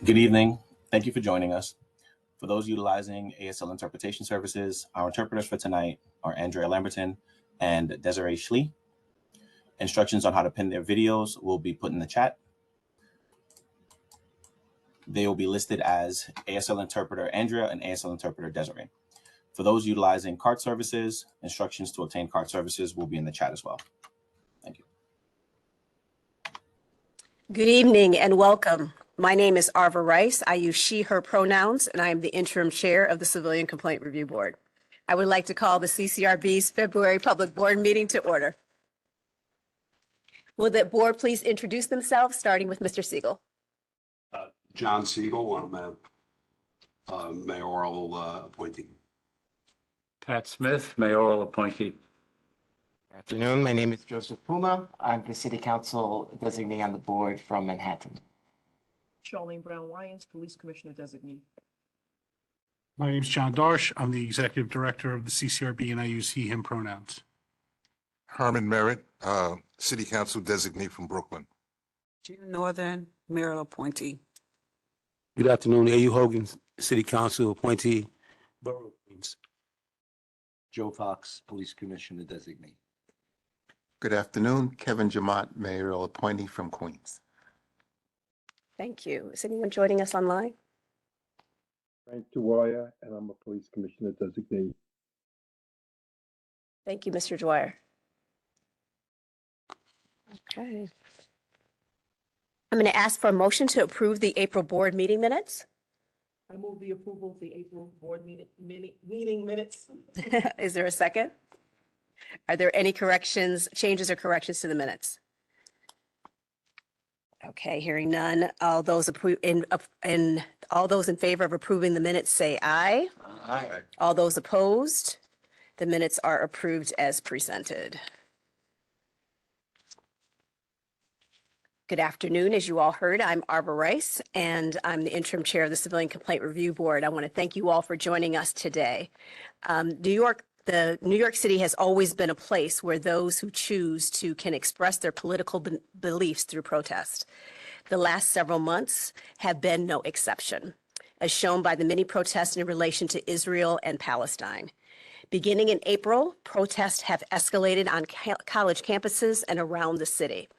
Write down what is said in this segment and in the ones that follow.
Good evening. Thank you for joining us. For those utilizing ASL interpretation services, our interpreters for tonight are Andrea Lamberton and Desiree Schlee. Instructions on how to pin their videos will be put in the chat. They will be listed as ASL interpreter Andrea and ASL interpreter Desiree. For those utilizing cart services, instructions to obtain cart services will be in the chat as well. Thank you. Good evening and welcome. My name is Arva Rice. I use she, her pronouns, and I am the interim chair of the Civilian Complaint Review Board. I would like to call the CCRB's February Public Board meeting to order. Will the board please introduce themselves, starting with Mr. Siegel? John Siegel, I'm a mayoral appointee. Pat Smith, mayoral appointee. Good afternoon. My name is Joseph Puma. I'm the City Council designee on the board from Manhattan. Charlene Brown Wyans, Police Commissioner Designee. My name is John Darsh. I'm the Executive Director of the CCRB and I use he, him pronouns. Herman Merritt, City Council designee from Brooklyn. Gina Northern, mayoral appointee. Good afternoon, A.U. Hogan, City Council appointee, Borough of Queens. Joe Fox, Police Commissioner Designee. Good afternoon, Kevin Jamont, mayoral appointee from Queens. Thank you. Is anyone joining us online? Frank Dwyer, and I'm a Police Commissioner Designee. Thank you, Mr. Dwyer. Okay. I'm going to ask for a motion to approve the April board meeting minutes. I move the approval of the April board meeting minutes. Is there a second? Are there any changes or corrections to the minutes? Okay, hearing none. All those all those in favor of approving the minutes say aye. Aye. All those opposed, the minutes are approved as presented. Good afternoon. As you all heard, I'm Arva Rice, and I'm the interim chair of the Civilian Complaint Review Board. I want to thank you all for joining us today. New York City has always been a place where those who choose to can express their political beliefs through protest. The last several months have been no exception, as shown by the many protests in relation to Israel and Palestine. Beginning in April, protests have escalated on college campuses and around the city.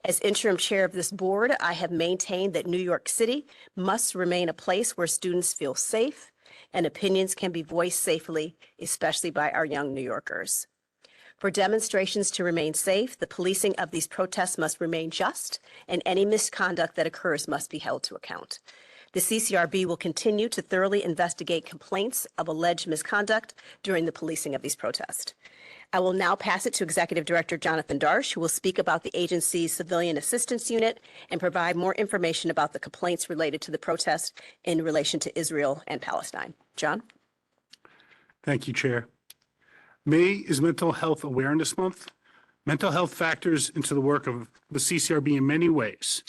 As interim chair of this board, I have maintained that New York City must remain a place where students feel safe and opinions can be voiced safely, especially by our young New Yorkers. For demonstrations to remain safe, the policing of these protests must remain just, and any misconduct that occurs must be held to account. The CCRB will continue to thoroughly investigate complaints of alleged misconduct during the policing of these protests. I will now pass it to Executive Director Jonathan Darsh, who will speak about the agency's Civilian Assistance Unit and provide more information about the complaints related to the protest in relation to Israel and Palestine. John? Thank you, Chair. May is Mental Health Awareness Month. Mental health factors into the work of the CCRB in many ways.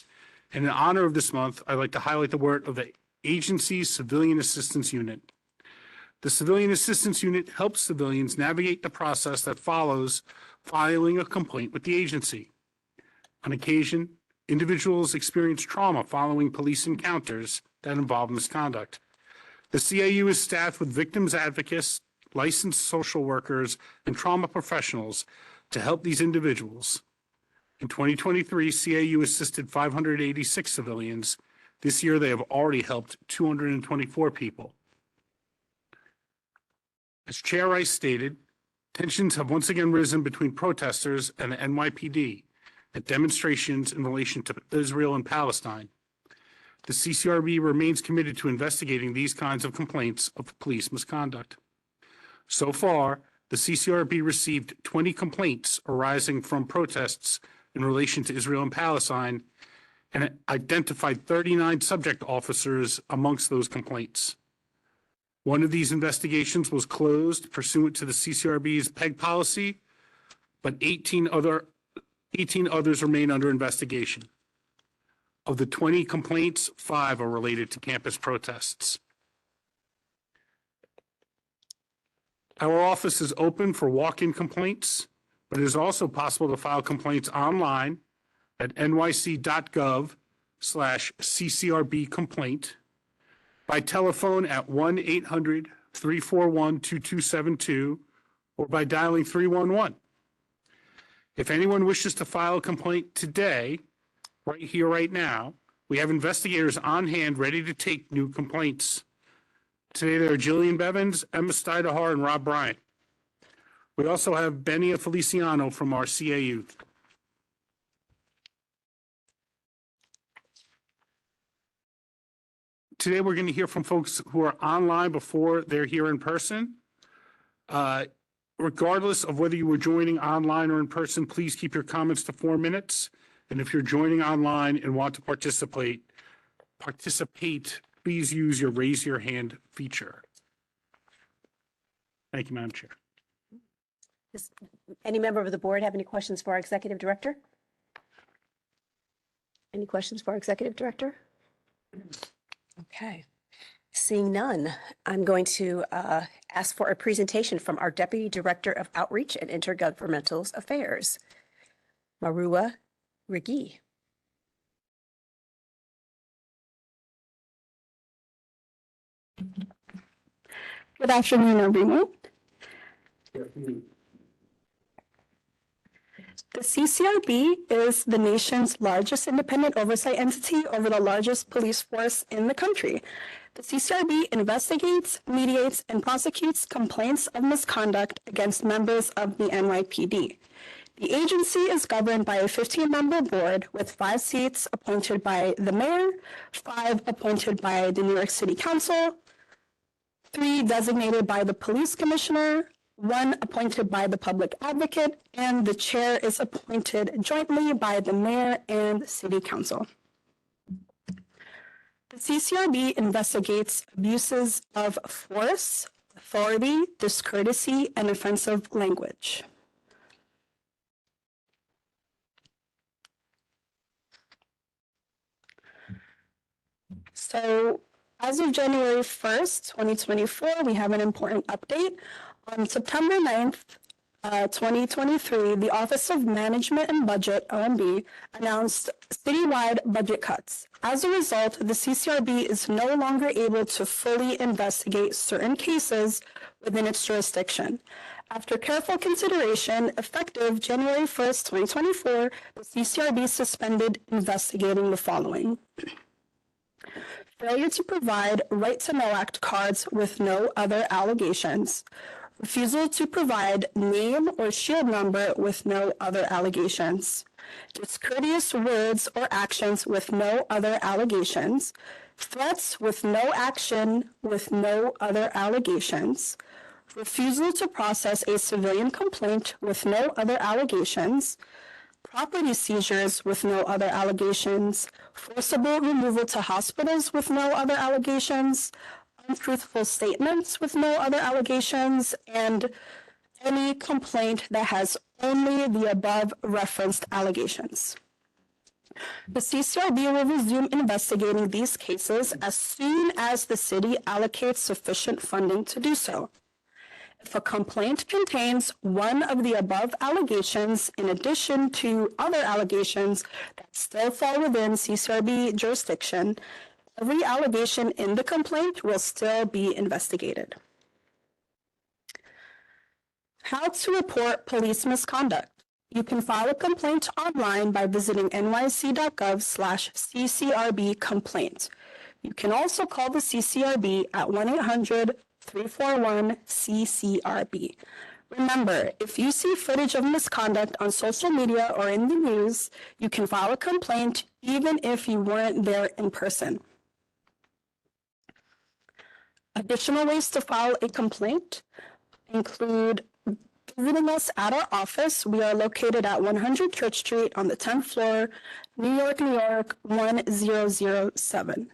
And in honor of this month, I'd like to highlight the work of the agency's Civilian Assistance Unit. The Civilian Assistance Unit helps civilians navigate the process that follows filing a complaint with the agency. On occasion, individuals experience trauma following police encounters that involve misconduct. The CAU is staffed with victims advocates, licensed social workers, and trauma professionals to help these individuals. In 2023, CAU assisted 586 civilians. This year, they have already helped 224 people. As Chair Rice stated, tensions have once again risen between protesters and the NYPD at demonstrations in relation to Israel and Palestine. The CCRB remains committed to investigating these kinds of complaints of police misconduct. So far, the CCRB received 20 complaints arising from protests in relation to Israel and Palestine and identified 39 subject officers amongst those complaints. One of these investigations was closed pursuant to the CCRB's PEG policy, but 18 others remain under investigation. Of the 20 complaints, 5 are related to campus protests. Our office is open for walk-in complaints, but it is also possible to file complaints online at nyc.gov 1-800-341-CCRB complaint, by telephone at 1-800-341-2272, or by dialing 311. If anyone wishes to file a complaint today, right here, right now, we have investigators on hand ready to take new complaints. Today, there are Jillian Bevins, Emma Stidehar, and Rob Bryant. We also have Benia Feliciano from our CAU. Today, we're going to hear from folks who are online before they're here in person. Regardless of whether you were joining online or in person, please keep your comments to 4 minutes. And if you're joining online and want to participate, please use your raise your hand feature. Thank you, Madam Chair. Does any member of the board have any questions for our executive director? Any questions for our executive director? Okay. Seeing none, I'm going to ask for a presentation from our Deputy Director of Outreach and Intergovernmental Affairs, Marua Rigi. Good afternoon, everyone. The CCRB is the nation's largest independent oversight entity over the largest police force in the country. The CCRB investigates, mediates, and prosecutes complaints of misconduct against members of the NYPD. The agency is governed by a 15-member board with 5 seats appointed by the mayor, 5 appointed by the New York City Council, 3 designated by the police commissioner, 1 appointed by the public advocate, and the chair is appointed jointly by the mayor and city council. The CCRB investigates abuses of force, authority, discourtesy, and offensive language. So, as of January 1st, 2024, we have an important update. On September 9th, 2023, the Office of Management and Budget, OMB, announced citywide budget cuts. As a result, the CCRB is no longer able to fully investigate certain cases within its jurisdiction. After careful consideration, effective January 1st, 2024, the CCRB suspended investigating the following. Failure to provide Right-to-Know Act cards with no other allegations. Refusal to provide name or shield number with no other allegations. Discourteous words or actions with no other allegations. Threats with no action with no other allegations. Refusal to process a civilian complaint with no other allegations. Property seizures with no other allegations. Forcible removal to hospitals with no other allegations. Untruthful statements with no other allegations, and any complaint that has only the above referenced allegations. The CCRB will resume investigating these cases as soon as the city allocates sufficient funding to do so. If a complaint contains one of the above allegations in addition to other allegations that still fall within CCRB jurisdiction, every allegation in the complaint will still be investigated. How to report police misconduct. You can file a complaint online by visiting nyc.gov/CCRB complaint. You can also call the CCRB at 1-800-341-CCRB. Remember, if you see footage of misconduct on social media or in the news, you can file a complaint even if you weren't there in person. Additional ways to file a complaint include visiting us at our office. We are located at 100 Church Street on the 10th floor, New York, 1007.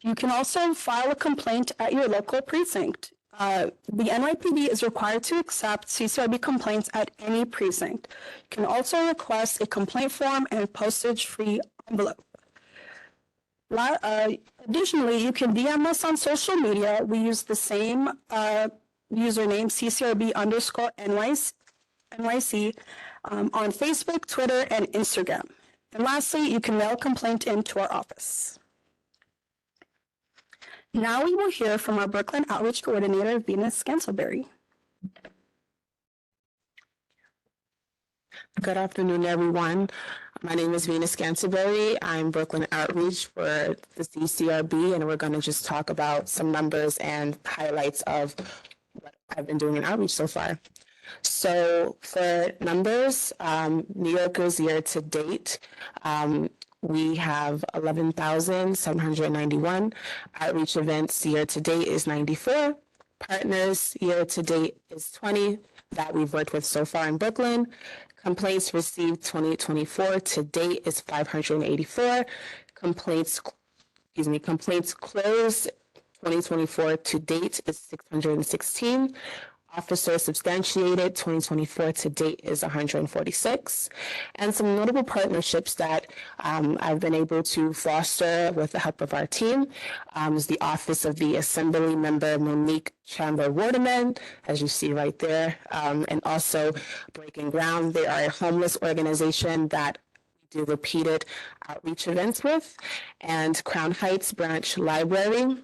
You can also file a complaint at your local precinct. The NYPD is required to accept CCRB complaints at any precinct. You can also request a complaint form and postage-free envelope. Additionally, you can DM us on social media. We use the same username, CCRB_NYC, on Facebook, Twitter, and Instagram. And lastly, you can mail a complaint into our office. Now we will hear from our Brooklyn Outreach Coordinator, Venus Scantleberry. Good afternoon, everyone. My name is Venus Scantleberry. I'm Brooklyn Outreach for the CCRB, and we're going to just talk about some numbers and highlights of what I've been doing in outreach so far. So for numbers, New Yorkers year to date, we have 11,791. Outreach events year to date is 94. Partners year to date is 20 that we've worked with so far in Brooklyn. Complaints received 2024 to date is 584. Complaints closed 2024 to date is 616. Officer substantiated 2024 to date is 146. And some notable partnerships that I've been able to foster with the help of our team is the Office of the Assembly Member Monique Chandler-Waterman, as you see right there, and also Breaking Ground. They are a homeless organization that we do repeated outreach events with, and Crown Heights Branch Library,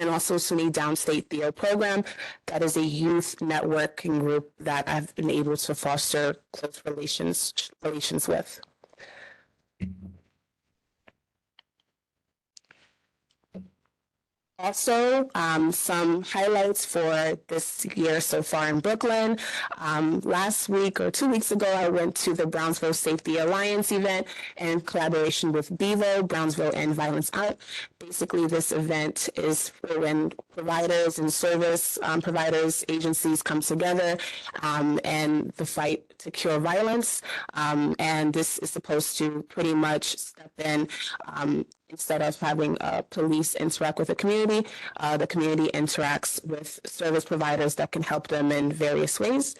and also SUNY Downstate Theo Program. That is a youth networking group that I've been able to foster close relations with. Also, some highlights for this year so far in Brooklyn. Last week or 2 weeks ago, I went to the Brownsville Safety Alliance event in collaboration with BEVO, Brownsville End Violence Out. Basically, this event is for when providers and service providers, agencies come together and the fight to cure violence. And this is supposed to pretty much step in instead of having police interact with the community interacts with service providers that can help them in various ways.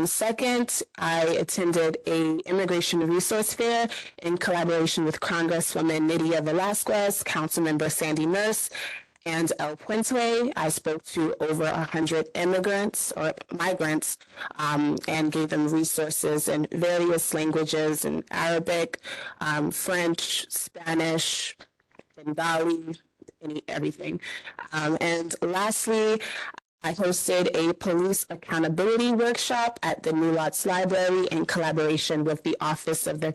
Second, I attended a immigration resource fair in collaboration with Congresswoman Nydia Velasquez, Councilmember Sandy Nurse, and El Puente. I spoke to over 100 immigrants or migrants and gave them resources in various languages in Arabic, French, Spanish, Bengali, everything. And lastly, I hosted a police accountability workshop at the New Lots Library in collaboration with the Office of the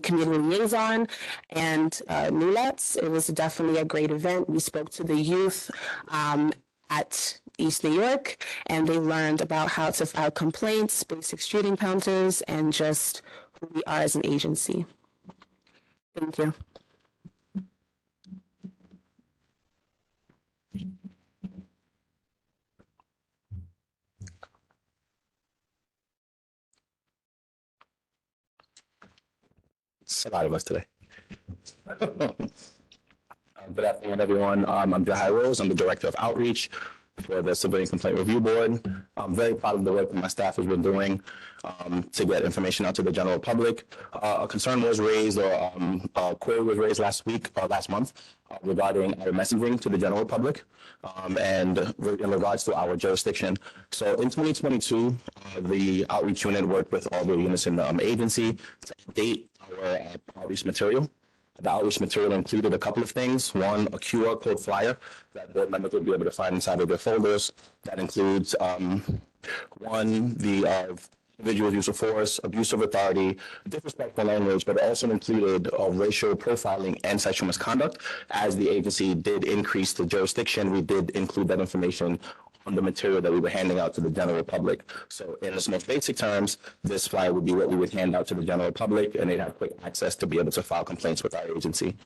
Community Liaison and New Lots. It was definitely a great event. We spoke to the youth at East New York, and they learned about how to file complaints, basic street encounters, and just who we are as an agency. Thank you. It's a lot of us today. Good afternoon, everyone. I'm Jahai Rose. I'm the Director of Outreach for the Civilian Complaint Review Board. I'm very proud of the work that my staff has been doing to get information out to the general public. A concern was raised, or a query was raised last month regarding our messaging to the general public and in regards to our jurisdiction. So in 2022, the outreach unit worked with all the units in the agency to update our outreach material. The outreach material included a couple of things. One, a QR code flyer that board members would be able to find inside of their folders. That includes one, the individual use of force, abuse of authority, disrespectful language, but also included racial profiling and sexual misconduct. As the agency did increase the jurisdiction, we did include that information on the material that we were handing out to the general public. So in its most basic terms, this flyer would be what we would hand out to the general public, and they'd have quick access to be able to file complaints with our agency.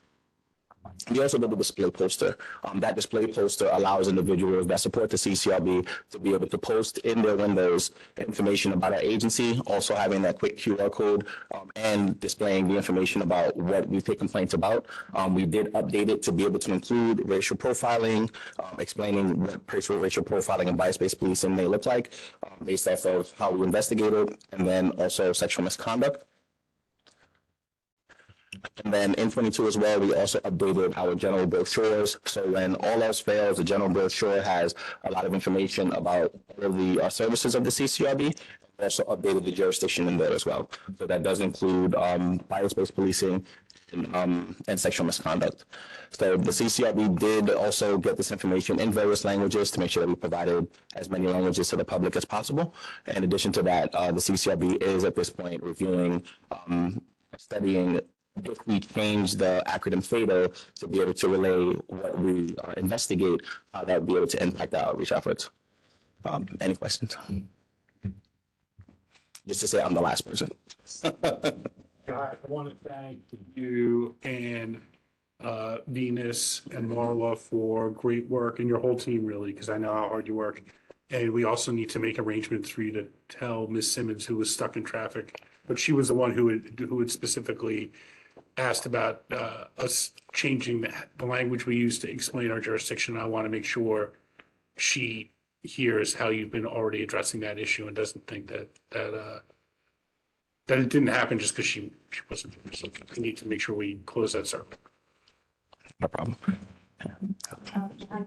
We also did a display poster. That display poster allows individuals that support the CCRB to be able to post in their windows information about our agency, also having that quick QR code and displaying the information about what we take complaints about. We did update it to be able to include racial profiling, explaining what racial profiling and bias-based policing may look like based off of how we investigated, and then also sexual misconduct. And then in 22 as well, we also updated our general brochures. So when all else fails, the general brochure has a lot of information about all of the services of the CCRB. also updated the jurisdiction in there as well. So that does include bias-based policing and sexual misconduct. So the CCRB did also get this information in various languages to make sure that we provided as many languages to the public as possible. In addition to that, the CCRB is at this point reviewing, studying if we change the acronym FATO to be able to relay what we investigate, that would be able to impact our outreach efforts. Any questions? Just to say I'm the last person. I want to thank you and Venus and Marla for great work, and your whole team really, because I know how hard you work. And we also need to make arrangements for you to tell Ms. Simmons, who was stuck in traffic, but she was the one who had specifically asked about us changing the language we use to explain our jurisdiction. I want to make sure she hears how you've been already addressing that issue and doesn't think that it didn't happen just because she wasn't here. So we need to make sure we close that circle. No problem.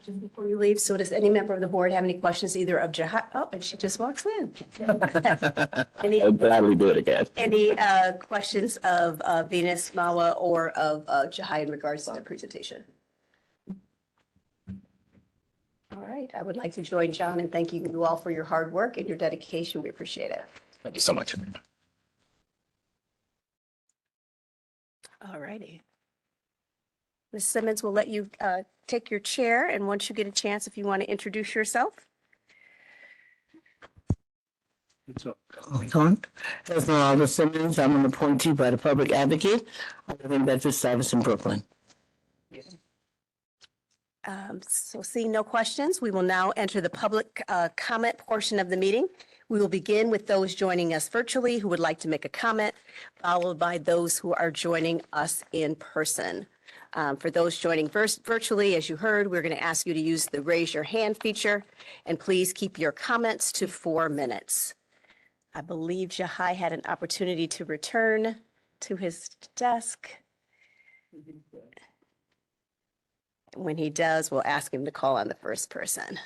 Just before you leave, so does any member of the board have any questions either of Jahai? Oh, and she just walks in. I'll gladly do it again. Any questions of Venus, Mawa, or of Jahai in regards to the presentation? All right, I would like to join John and thank you all for your hard work and your dedication. We appreciate it. Thank you so much. All righty. Ms. Simmons will let you take your chair, and once you get a chance, if you want to introduce yourself. As Marla Simmons, I'm an appointee by the public advocate. I live in Bedford Stuyvesant, Brooklyn. So seeing no questions, we will now enter the public comment portion of the meeting. We will begin with those joining us virtually who would like to make a comment, followed by those who are joining us in person. For those joining virtually, as you heard, we're going to ask you to use the raise your hand feature, and please keep your comments to 4 minutes. I believe Jahai had an opportunity to return to his desk. When he does, we'll ask him to call on the first person.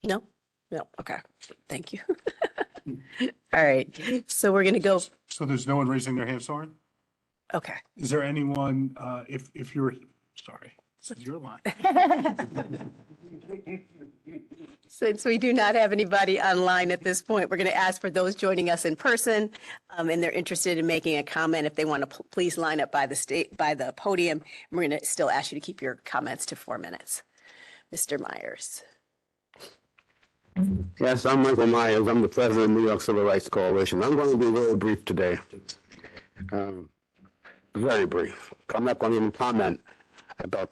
No? No, okay, thank you. All right, so we're gonna go, So there's no one raising their hand, Soren? okay. Is there anyone, if you're, sorry, this is your line. Since we do not have anybody online at this point, we're going to ask for those joining us in person, and they're interested in making a comment. If they want to please line up by the podium, we're going to still ask you to keep your comments to 4 minutes. Mr. Myers. Yes, I'm Michael Myers. I'm the president of the New York Civil Rights Coalition. I'm going to be very brief today. Very brief. I'm not going to even comment about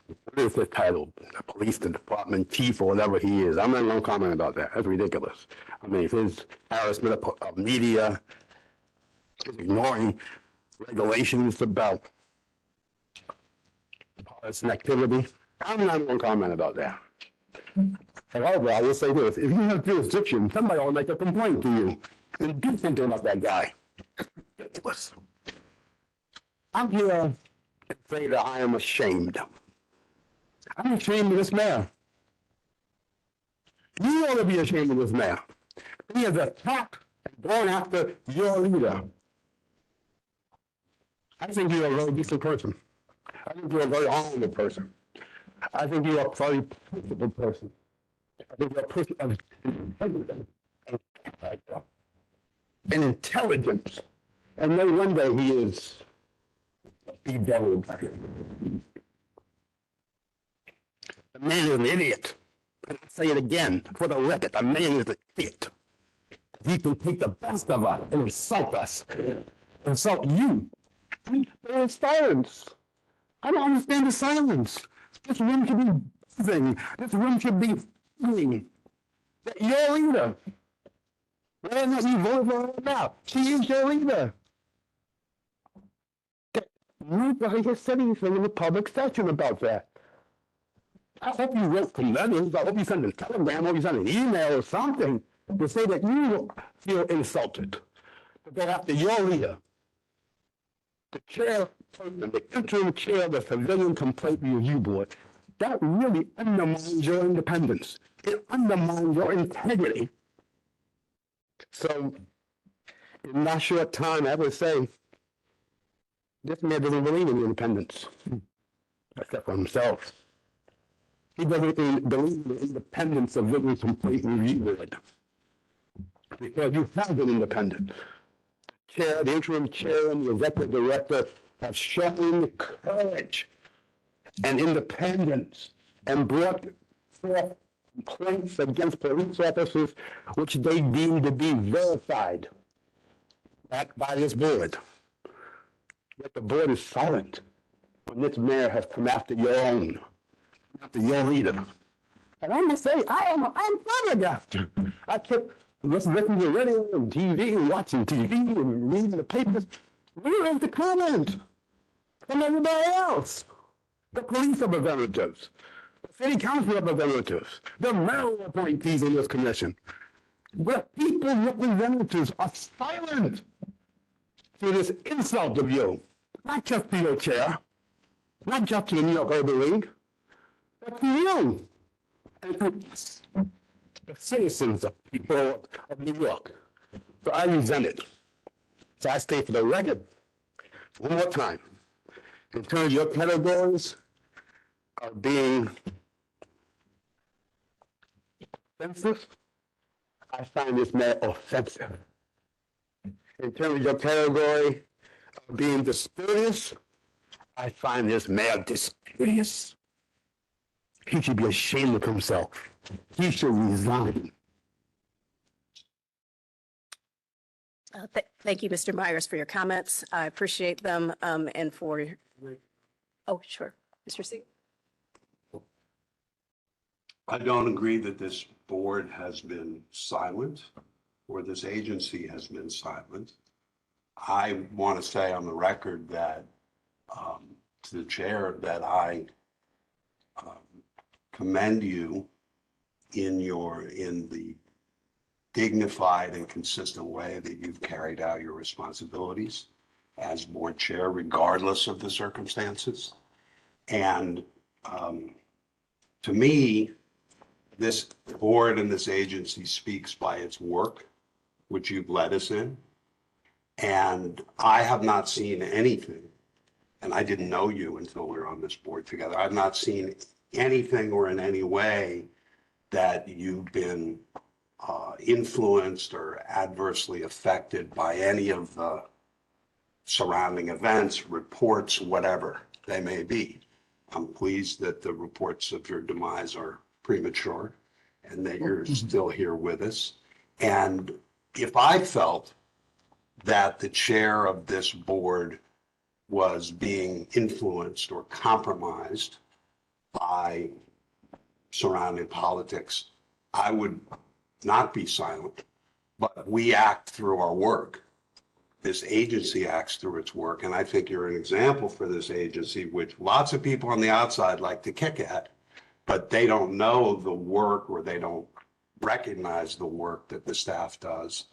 what is this title, the police department chief or whatever he is. I'm not going to comment about that. That's ridiculous. I mean, his harassment of media, his ignoring regulations about partisan activity. I'm not going to comment about that. However, I will say this, if you have jurisdiction, somebody will make a complaint to you and do something about that guy. Ridiculous. I'm here to say that I am ashamed. I'm ashamed of this mayor. You ought to be ashamed of this mayor. He has attacked and gone after your leader. I think you're a very decent person. I think you're a very honorable person. I think you're a very principled person. I think you're a person of integrity and intelligence. And then one day he is bedeviled. The man is an idiot. And I'll say it again for the record. The man is an idiot. He can take the best of us and insult us. Insult you. There is silence. I don't understand the silence. This room should be buzzing. This room should be feeling that your leader, whether or not you vote for her or not, she is your leader. Nobody has said anything in the public session about that. I hope you wrote some letters. I hope you sent a telegram or you sent an email or something to say that you feel insulted. But then after your leader, the chairperson, the interim chair of the Civilian Complaint Review Board, that really undermines your independence. It undermines your integrity. So, in that short time, I would say, this man doesn't believe in independence, except for himself. He doesn't even believe in the independence of Civilian Complaint Review Board. Because you have been independent. Chair, the interim chair and the executive director have shown courage and independence and brought forth complaints against police officers which they deem to be verified by this board. Yet the board is silent when this mayor has come after your own, after your leader. And I must say, I'm flabbergasted. I kept listening to radio and TV and watching TV and reading the papers. Where is the comment from everybody else? The police representatives, the city council representatives, the mayor appointees in this commission. The people representatives are silent to this insult of you. Not just to your chair, not just to the New York Urban League, but to you and to us, the citizens of people of New York. So I resent it. So I state for the record, one more time, in terms of your categories of being offensive, I find this matter offensive. In terms of your category of being discourteous, I find this mayor discourteous. He should be ashamed of himself. He should resign. Thank you, Mr. Myers, for your comments. I appreciate them, and for, oh, sure, Mr. C. I don't agree that this board has been silent or this agency has been silent. I want to say on the record that to the chair that I commend you in the dignified and consistent way that you've carried out your responsibilities as board chair, regardless of the circumstances. And to me, this board and this agency speaks by its work, which you've led us in. And I have not seen anything, and I didn't know you until we were on this board together. I've not seen anything or in any way that you've been influenced or adversely affected by any of the surrounding events, reports, whatever they may be. I'm pleased that the reports of your demise are premature and that you're still here with us. And if I felt that the chair of this board was being influenced or compromised by surrounding politics, I would not be silent. But we act through our work. This agency acts through its work. And I think you're an example for this agency, which lots of people on the outside like to kick at, but they don't know the work or they don't recognize the work that the staff does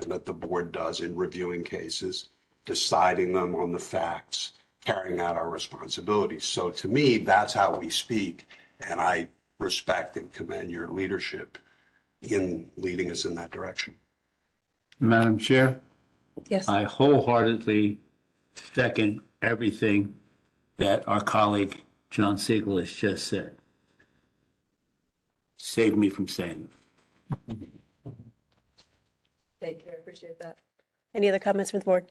and that the board does in reviewing cases, deciding them on the facts, carrying out our responsibilities. So to me, that's how we speak. And I respect and commend your leadership in leading us in that direction. Madam Chair, Yes. I wholeheartedly second everything that our colleague John Siegel has just said. Saved me from saying it. Thank you, I appreciate that. Any other comments from the board?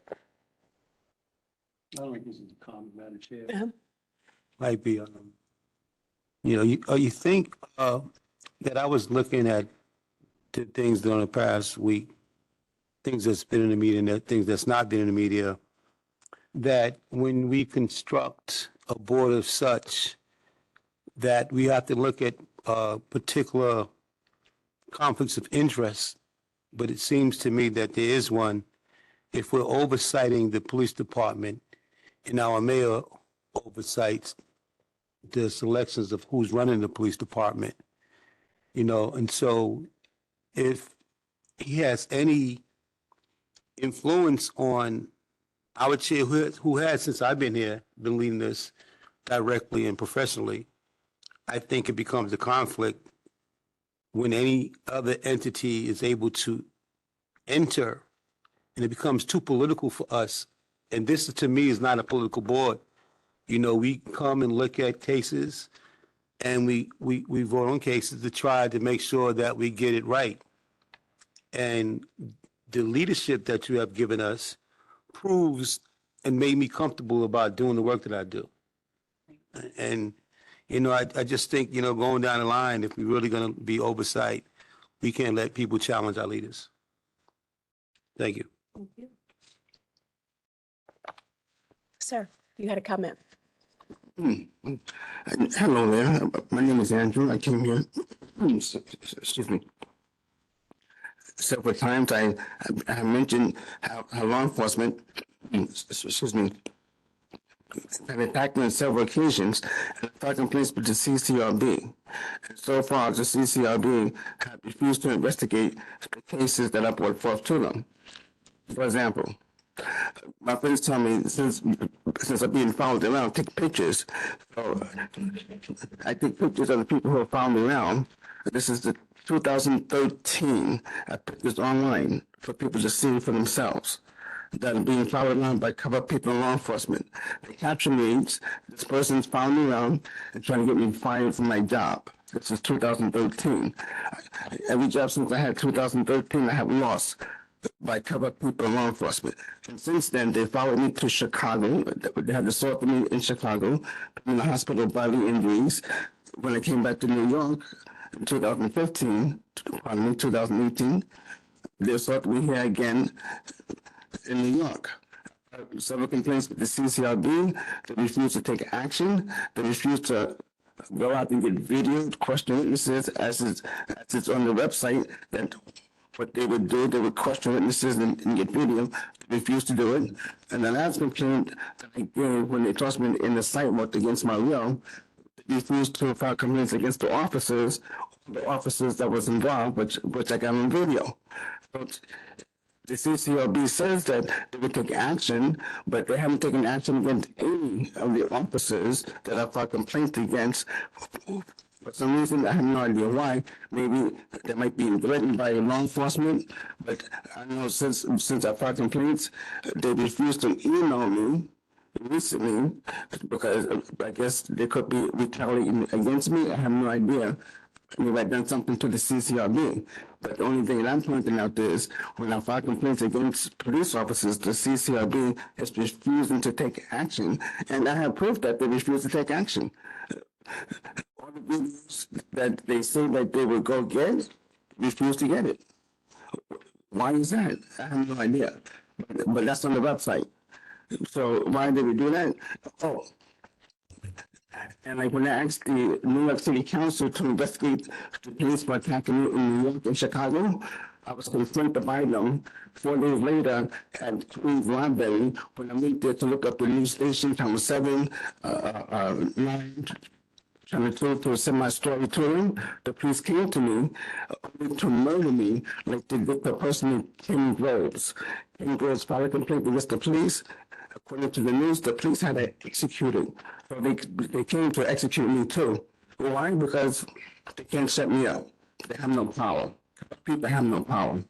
I don't think this is a comment, Madam Chair. Might be, you think that I was looking at the things during the past week, things that's been in the media and things that's not been in the media, that when we construct a board of such, that we have to look at particular conflicts of interest. But it seems to me that there is one. If we're oversighting the police department and our mayor oversights the selections of who's running the police department, and so if he has any influence on our chair who has, since I've been here, been leading this directly and professionally, I think it becomes a conflict when any other entity is able to enter and it becomes too political for us. And this, to me, is not a political board. We come and look at cases and we vote on cases to try to make sure that we get it right. And the leadership that you have given us proves and made me comfortable about doing the work that I do. And, I just think, going down the line, if we're really going to be oversight, we can't let people challenge our leaders. Thank you. Thank you. Sir, you had a comment. Hello there. My name is Andrew. I came here, excuse me, several times. I mentioned how law enforcement, excuse me, have attacked me on several occasions and filed complaints with the CCRB. And so far, the CCRB have refused to investigate the cases that I brought forth to them. For example, my friends tell me since I'm being followed around, take pictures. So I take pictures of the people who are following me around. This is the 2013. I put this online for people to see for themselves. That are being followed around by cover people in law enforcement. They capture me. This person's following me around and trying to get me fired from my job. This is 2013. Every job since I had 2013, I have lost by cover people in law enforcement. And since then, they followed me to Chicago. They had to sort me in Chicago, put me in the hospital with bodily injuries. When I came back to New York in 2018, they assaulted me here again in New York. Several complaints with the CCRB. They refused to take action. They refused to go out and get video, question witnesses, as it's on the website, that what they would do, they would question witnesses and get video. They refused to do it. And the last complaint that I gave when they tossed me in the sidewalk against my will, they refused to file complaints against the officers that was involved, which I got on video. But the CCRB says that they would take action, but they haven't taken action against any of the officers that I've filed complaints against. For some reason, I have no idea why. Maybe they might be threatened by law enforcement, but I know since I filed complaints, they refused to email me recently because I guess they could be retaliating against me. I have no idea. Maybe I've done something to the CCRB. But the only thing that I'm pointing out is when I file complaints against police officers, the CCRB is refusing to take action. And I have proof that they refuse to take action. All the videos that they say that they will go get, refuse to get it. Why is that? I have no idea. But that's on the website. So why did we do that? Oh. And like when I asked the New York City Council to investigate the police for attacking me in New York and Chicago, I was confronted by them 4 days later at Queens Library when I went there to look up the news station, Channel 7, 9, Channel 2 to send my story to them. The police came to me to murder me like they did the person in King Groves. King Groves filed a complaint against the police. According to the news, the police had it executed. So they came to execute me too. Why? Because they can't shut me up. They have no power. People have no power.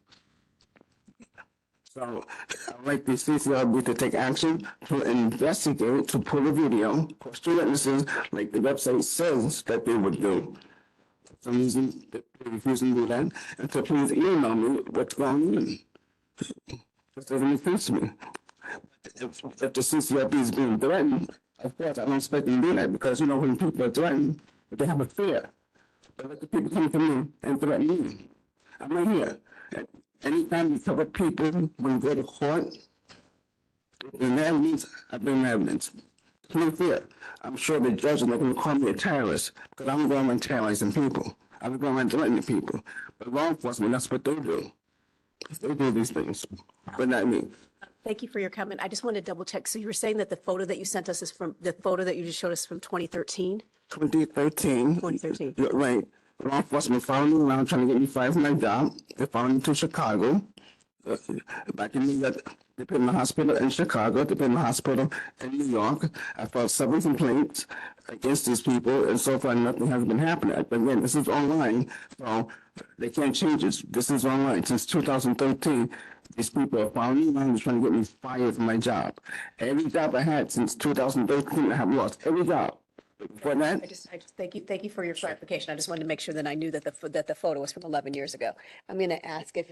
So I'd like the CCRB to take action to investigate, to pull a video, question witnesses like the website says that they would do. For some reason, they refuse to do that. And to please email me what's going on. This doesn't make sense to me. If the CCRB is being threatened, of course, I don't expect them to do that because, when people are threatened, they have a fear. But let the people come to me and threaten me. I'm not here. Anytime you cover people, when you go to court, in evidence, I bring evidence. It's no fear. I'm sure the judge is not going to call me a terrorist because I'm going around terrorizing people. I'm going around threatening people. But law enforcement, that's what they do. They do these things, but not me. Thank you for your comment. I just want to double check. So you were saying that the photo that you sent us is from, the photo that you just showed us from 2013? 2013. 2013. You're right. Law enforcement followed me around trying to get me fired from my job. They followed me to Chicago. Back in New York, they put me in the hospital in Chicago. They put me in the hospital in New York. I filed several complaints against these people, and so far nothing has been happening. Again, this is online, so they can't change this. This is online. Since 2013, these people are following me around trying to get me fired from my job. Every job I had since 2013, I have lost every job. Before that, I just thank you for your clarification. I just wanted to make sure that I knew that the photo was from 11 years ago. I'm going to ask if.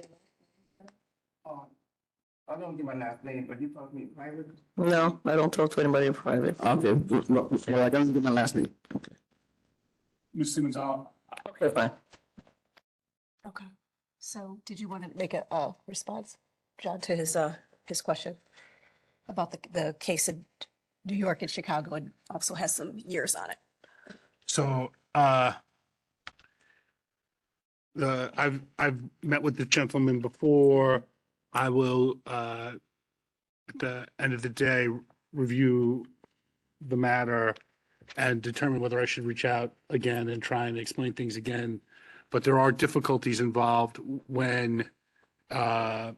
I don't get my last name, but you talk to me in private? No, I don't talk to anybody in private. Okay, well, I don't get my last name. Okay. Ms. Simmons, Okay, fine. Okay. So did you want to make a response, John, to his question about the case in New York and Chicago, and also has some years on it? So, I've met with the gentleman before. I will, at the end of the day, review the matter and determine whether I should reach out again and try and explain things again. But there are difficulties involved when the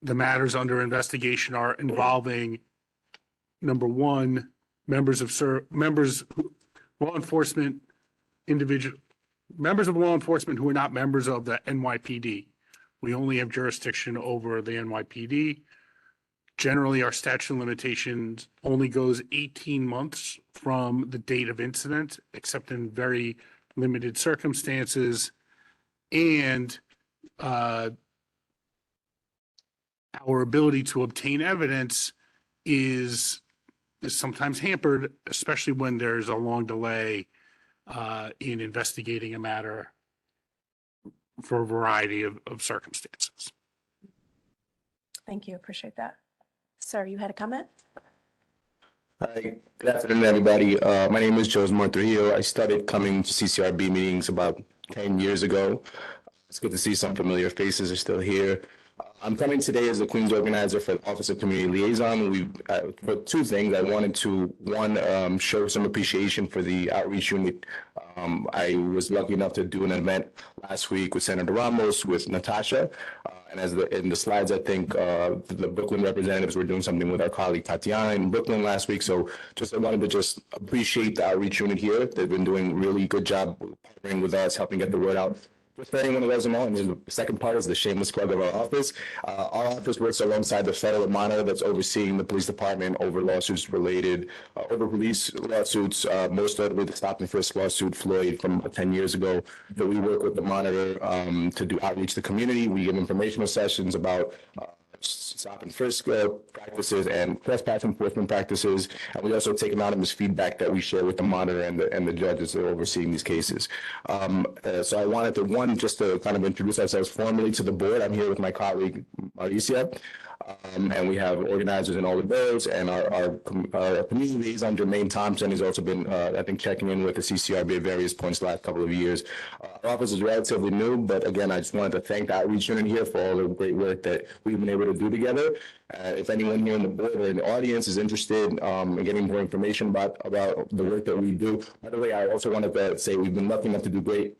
matters under investigation are involving, number one, members of law enforcement members of law enforcement who are not members of the NYPD. We only have jurisdiction over the NYPD. Generally, our statute of limitations only goes 18 months from the date of incident, except in very limited circumstances. And our ability to obtain evidence is sometimes hampered, especially when there's a long delay in investigating a matter for a variety of circumstances. Thank you. Appreciate that. Sir, you had a comment? Hi, good afternoon, everybody. My name is Josmar Trujillo. I started coming to CCRB meetings about 10 years ago. It's good to see some familiar faces are still here. I'm coming today as the Queens organizer for the Office of Community Liaison. For two things. I wanted to, one, show some appreciation for the outreach unit. I was lucky enough to do an event last week with Senator Ramos, with Natasha. And as in the slides, I think the Brooklyn representatives were doing something with our colleague Tatiana in Brooklyn last week. So I wanted to just appreciate the outreach unit here. They've been doing a really good job partnering with us, helping get the word out. Just for anyone who doesn't know, and the second part is the shameless plug of our office. Our office works alongside the federal monitor that's overseeing the police department over lawsuits related, over police lawsuits, most notably the stop and frisk lawsuit, Floyd, from 10 years ago. That we work with the monitor to do outreach to the community. We give informational sessions about stop and frisk practices and trespass enforcement practices. And we also take anonymous feedback that we share with the monitor and the judges that are overseeing these cases. So I wanted to, just to kind of introduce ourselves formally to the board. I'm here with my colleague, Mauricia. And we have organizers in all of those, and our community liaison, Jermaine Thompson, has also been, I think, checking in with the CCRB at various points the last couple of years. Our office is relatively new, but again, I just wanted to thank the outreach unit here for all the great work that we've been able to do together. If anyone here in the board or in the audience is interested in getting more information about the work that we do, by the way, I also wanted to say we've been lucky enough to do great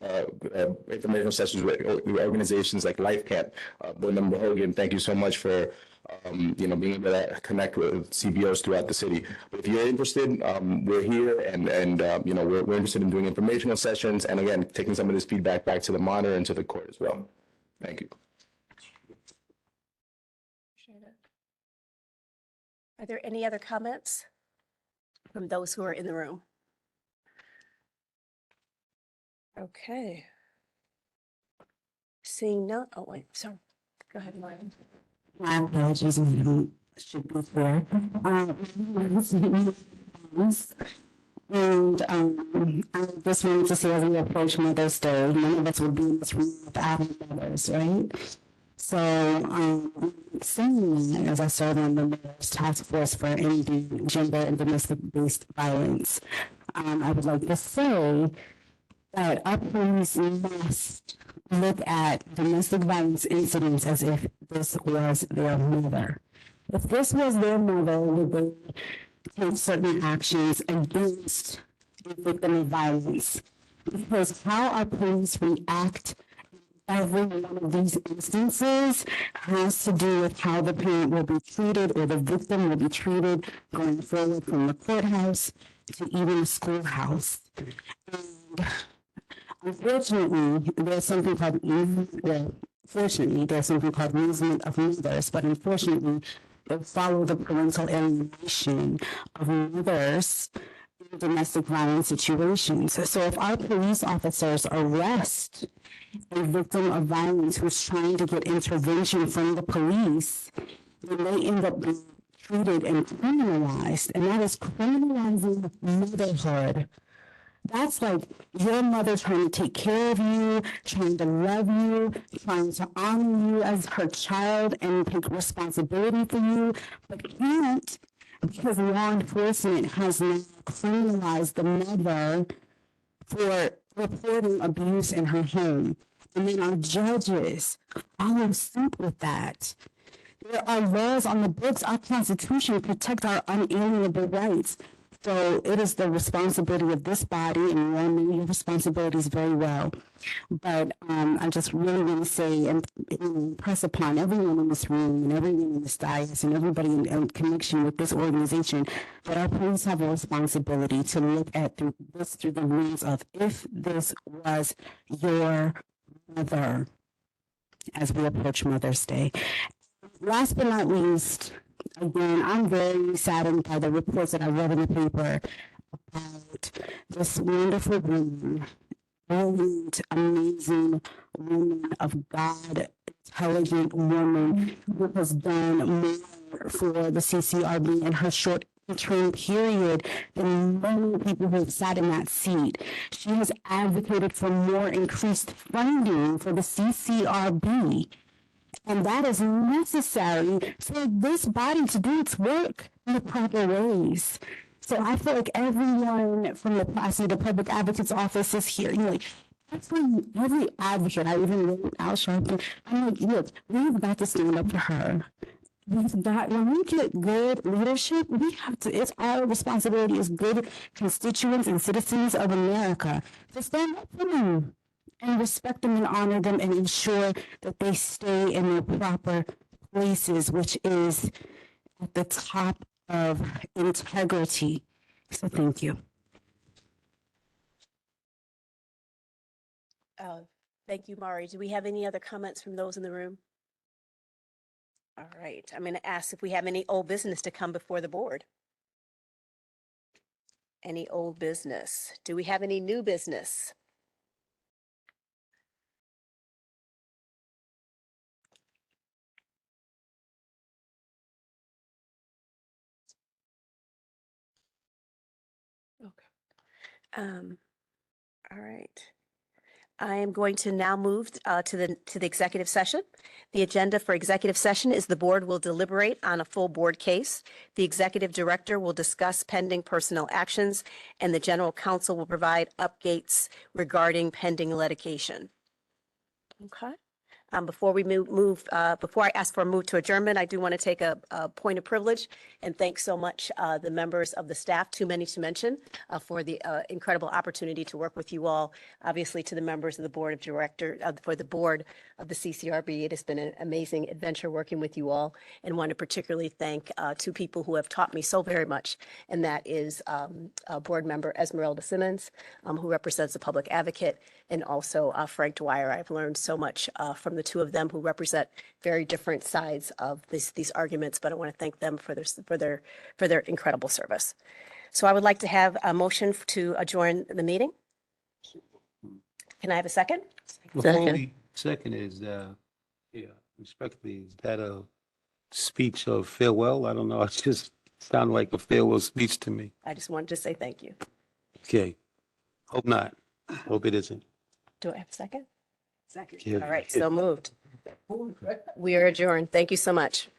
informational sessions with organizations like Life Camp. Board Member Hogan, thank you so much for being able to connect with CBOs throughout the city. But if you're interested, we're here, and we're interested in doing informational sessions, and again, taking some of this feedback back to the monitor and to the court as well. Thank you. Are there any other comments from those who are in the room? Okay. Seeing none. Oh, wait, sorry. Go ahead, Lauren. My apologies, should be fair. And I just wanted to say, as we approach Mother's Day, none of us would be in this room without our mothers, right? So, saying that, as I serve on the mayor's task force for ending gender and domestic-based violence, I would like to say But our police must look at domestic violence incidents as if this was their mother. If this was their mother, would they take certain actions against the victim of violence? Because how our police react in every one of these instances has to do with how the parent will be treated or the victim will be treated going forward from the courthouse to even the schoolhouse. And unfortunately, there's something called fortunately, there's something called movement of mothers, but unfortunately, they follow the parental alienation of mothers in domestic violence situations. So if our police officers arrest a victim of violence who's trying to get intervention from the police, then they end up being treated and criminalized, and that is criminalizing motherhood. That's like your mother trying to take care of you, trying to love you, trying to honor you as her child and take responsibility for you, but can't because law enforcement has now criminalized the mother for reporting abuse in her home. And then our judges follow suit with that. There are laws on the books. Our Constitution protects our unalienable rights. So it is the responsibility of this body, and we all know your responsibilities very well. But I just really want to say and impress upon everyone in this room and everyone in this dais and everybody in connection with this organization that our police have a responsibility to look at this through the lens of if this was your mother as we approach Mother's Day. Last but not least, again, I'm very saddened by the reports that I read in the paper about this wonderful woman, brilliant, amazing woman of God, intelligent woman who has done more for the CCRB in her short interim period than many people who have sat in that seat. She has advocated for more increased funding for the CCRB. And that is necessary for this body to do its work in the proper ways. So I feel like everyone from the Public Advocate's Office is here. You know, like every advocate, I even wrote Al Sharpton, I'm like, look, we've got to stand up for her. We've got, when we get good leadership, we have to, it's our responsibility as good constituents and citizens of America to stand up for them and respect them and honor them and ensure that they stay in their proper places, which is at the top of integrity. So thank you. Thank you, Mari. Do we have any other comments from those in the room? All right, I'm going to ask if we have any old business to come before the board. Any old business? Do we have any new business? All right. I am going to now move to the executive session. The agenda for executive session is the board will deliberate on a full board case. The executive director will discuss pending personnel actions, and the general counsel will provide updates regarding pending litigation. Okay. Before we before I ask for a move to adjournment, I do want to take a point of privilege and thank so much the members of the staff, too many to mention, for the incredible opportunity to work with you all. Obviously, to the members of the board of directors, for the board of the CCRB, it has been an amazing adventure working with you all, and want to particularly thank two people who have taught me so very much, and that is board member Esmeralda Simmons, who represents the public advocate, and also Frank Dwyer. I've learned so much from the two of them who represent very different sides of these arguments, but I want to thank them for their incredible service. So I would like to have a motion to adjourn the meeting. Can I have a second? Second is, respectfully, is that a speech of farewell? I don't know. It just sounded like a farewell speech to me. I just wanted to say thank you. Okay. Hope not. Hope it isn't. Do I have a second? Second. Yeah. All right, so moved. We are adjourned. Thank you so much.